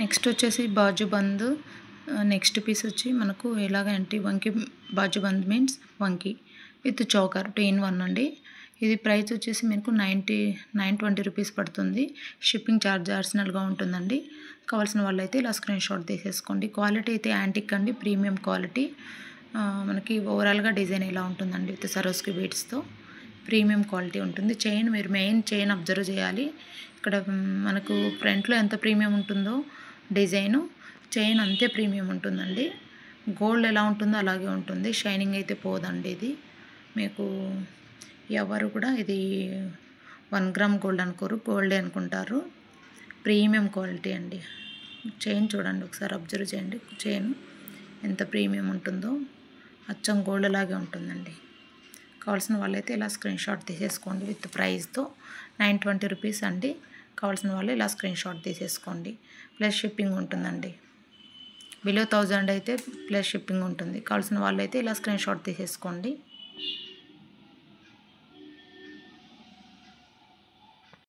Next వచ్చేసి bajuband. Next piece వచ్చి మనకు ఎలాగంటే vanki bajuband means vanki with choker 2 in 1 అండి. ఇది ప్రైస్ వచ్చేసి మీకు 920 రూపీస్ పడుతుంది. షిప్పింగ్ ఛార్జ్ అడిషనల్గా ఉంటుందండి. కావాల్సిన వాళ్ళైతే ఇలా స్క్రీన్ షాట్ తీసేసుకోండి. క్వాలిటీ అయితే యాంటిక్ అండి, ప్రీమియం క్వాలిటీ. మనకి ఓవరాల్గా డిజైన్ ఇలా ఉంటుందండి విత్ సరోస్కి బీడ్స్తో ప్రీమియం క్వాలిటీ ఉంటుంది. చైన్ మీరు మెయిన్ చైన్ అబ్జర్వ్ చేయాలి. ఇక్కడ మనకు ఫ్రంట్లో ఎంత ప్రీమియం ఉంటుందో డిజైను, చైన్ అంతే ప్రీమియం ఉంటుందండి. గోల్డ్ ఎలా ఉంటుందో అలాగే ఉంటుంది. షైనింగ్ అయితే పోదండి. ఇది మీకు ఎవరు కూడా ఇది 1 గ్రామ్ గోల్డ్ అనుకోరు, గోల్డే అనుకుంటారు. ప్రీమియం క్వాలిటీ అండి. చైన్ చూడండి, ఒకసారి అబ్జర్వ్ చేయండి. చైన్ ఎంత ప్రీమియం ఉంటుందో అచ్చం గోల్డ్ లాగే ఉంటుందండి. కావాల్సిన వాళ్ళైతే ఇలా స్క్రీన్ షాట్ తీసేసుకోండి. విత్ ప్రైస్తో 920 రూపీస్ అండి. కావాల్సిన వాళ్ళు ఇలా స్క్రీన్ షాట్ తీసేసుకోండి. ప్లస్ షిప్పింగ్ ఉంటుందండి. బిలో 1000 అయితే ప్లస్ షిప్పింగ్ ఉంటుంది. కావాల్సిన వాళ్ళైతే ఇలా స్క్రీన్ షాట్ తీసేసుకోండి.